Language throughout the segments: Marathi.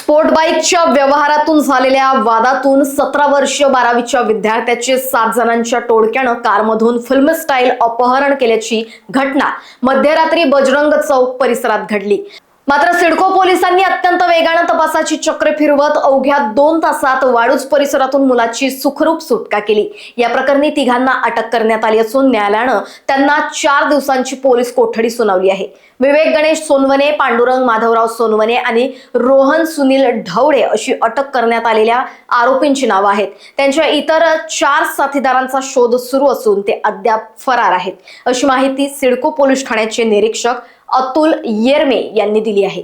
स्पोर्ट बाईकच्या व्यवहारातून झालेल्या वादातून 17 वर्षीय 12वीच्या विद्यार्थ्याचे 7 जणांच्या टोळक्यानं कारमधून फिल्म स्टाईल अपहरण केल्याची घटना मध्यरात्री बजरंग चौक परिसरात घडली। मात्र सिडको पोलिसांनी अत्यंत वेगाने तपासाची चक्रे फिरवत अवघ्या 2 तासात वाळूज परिसरातून मुलाची सुखरूप सुटका केली। या प्रकरणी तिघांना अटक करण्यात आली असून न्यायालयानं त्यांना 4 दिवसांची पोलीस कोठडी सुनावली आहे। विवेक गणेश सोनवणे, पांडुरंग माधवराव सोनवणे आणि रोहन सुनील ढवळे अशी अटक करण्यात आलेल्या आरोपींची नावं आहेत। त्यांच्या इतर 4 साथीदारांचा शोध सुरू असून ते अद्याप फरार आहेत, अशी माहिती सिडको पोलीस ठाण्याचे निरीक्षक अतुल येरमे यांनी दिली आहे।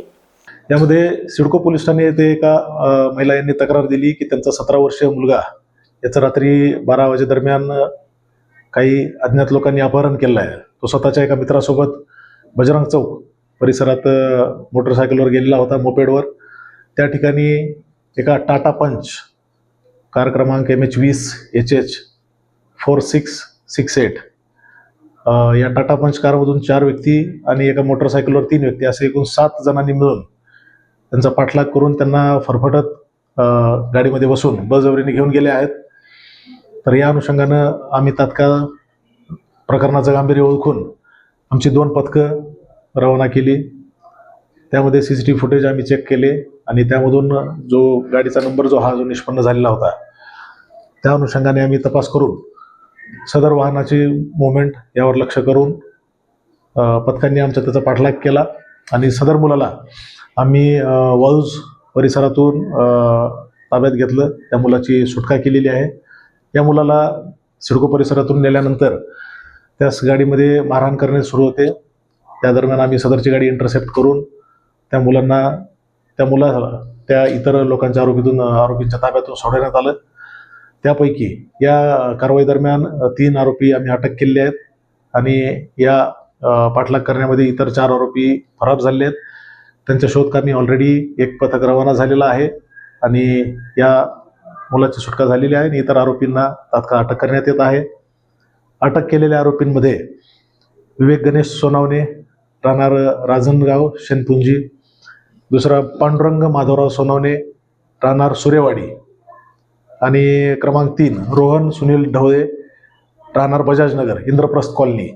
यामध्ये सिडको पोलीस ठाणे येथे एका महिला यांनी तक्रार दिली की त्यांचा 17 वर्षीय मुलगा याचा रात्री 12 वाजे दरम्यान काही अज्ञात लोकांनी अपहरण केलं आहे। तो स्वतःच्या एका मित्रासोबत बजरंग चौक परिसरात मोटरसायकलवर गेलेला होता, मोपेडवर। त्या ठिकाणी एका टाटा पंच कार क्रमांक MH20 HH 4668 या टाटा पंच कारमधून 4 व्यक्ती आणि एका मोटरसायकलवर 3 व्यक्ती असे एकूण 7 जणांनी मिळून त्यांचा पाठलाग करून त्यांना फरफटत गाडीमध्ये बसून बळजबरीने घेऊन गेले आहेत। तर या अनुषंगानं आम्ही तात्काळ प्रकरणाचं गांभीर्य ओळखून आमची 2 पथकं रवाना केली। त्यामध्ये CCTV फुटेज आम्ही चेक केले आणि त्यामधून जो गाडीचा नंबर जो निष्पन्न झालेला होता त्या अनुषंगाने आम्ही तपास करून सदर वाहनाची मूवमेंट यावर लक्ष करून पथकांनी आमचा त्याचा पाठलाग केला आणि सदर मुलाला आम्ही वाळूज परिसरातून ताब्यात घेतलं। त्या मुलाची सुटका केलेली आहे। या मुलाला सिडको परिसरातून नेल्यानंतर त्यास गाडीमध्ये मारहाण करणे सुरू होते। त्या दरम्यान आम्ही सदरची गाडी इंटरसेप्ट करून त्या मुलाला त्या इतर लोकांच्या आरोपींच्या ताब्यातून सोडवण्यात आलं। त्यापैकी या कारवाई दरम्यान 3 आरोपी आम्ही अटक केलेले आहेत आणि या पाठलाग करण्यामध्ये इतर 4 आरोपी फरार झाले आहेत। त्यांच्या शोधकामी ऑलरेडी एक पथक रवाना झालेला आहे आणि या मुलाची सुटका झालेली आहे आणि इतर आरोपींना तात्काळ अटक करण्यात येत आहे। अटक केलेल्या आरोपींमध्ये विवेक गणेश सोनवणे, राहणार राजनगाव शेनपुंजी, दुसरा पांडुरंग माधवराव सोनवणे, राहणार सूर्यवाडी, आणि क्रमांक 3 रोहन सुनील ढवळे, राहणार बजाजनगर इंद्रप्रस्थ कॉलनी,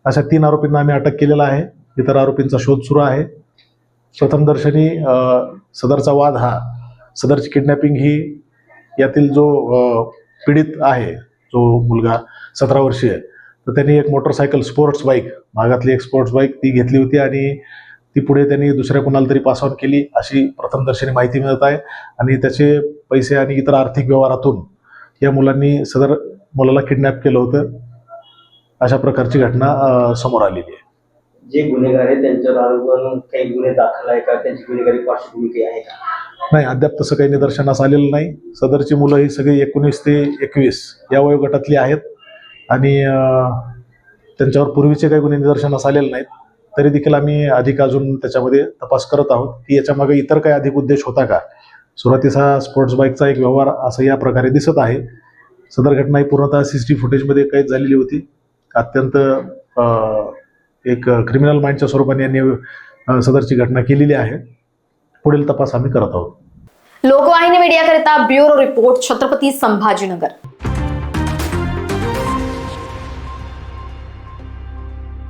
अशा 3 आरोपींना आम्ही अटक केलेला आहे। इतर आरोपींचा शोध सुरू आहे। प्रथमदर्शनी सदरचा वाद सदरची किडनॅपिंग ही यातील जो पीडित आहे, जो मुलगा 17 वर्षीय, तर त्यांनी एक मोटरसायकल स्पोर्ट्स बाईक, भागातली एक स्पोर्ट्स बाईक ती घेतली होती आणि ती पुढे त्यांनी दुसऱ्या कोणाला तरी पास ऑन केली अशी प्रथमदर्शनी माहिती मिळत आहे आणि त्याचे पैसे आणि इतर आर्थिक व्यवहारातून या मुलांनी सदर मुलाला किडनॅप केलं होतं। अशा प्रकारची घटना समोर आलेली आहे। जे गुन्हेगार आहेत त्यांच्यावर आरोपून काही गुन्हे दाखल आहे का, त्यांची गुन्हेगारी पार्श्वभूमी काही आहे का? नाही, अद्याप तसं काही निदर्शनास आलेलं नाही। सदरची मुलं ही सगळी 19 ते 21 या वयोगटातली आहेत आणि त्यांच्यावर पूर्वीचे काही गुन्हे निदर्शनास आलेले नाहीत। तरी देखील आम्ही अधिक अजून त्याच्यामध्ये तपास करत आहोत की याच्यामागे इतर काही अधिक उद्देश होता का। सुरुवातीचा स्पोर्ट्स बाईकचा एक व्यवहार असं या प्रकारे दिसत आहे। सदर घटना ही पूर्णतः CCTV फुटेजमध्ये कैद झालेली होती। अत्यंत एक क्रिमिनल माइंडच्या स्वरूपाने यांनी सदरची घटना केलेली आहे। पुढील तपास आम्ही करत आहोत। लोकवाहिनी मीडियाकरिता ब्युरो रिपोर्ट, छत्रपती संभाजीनगर।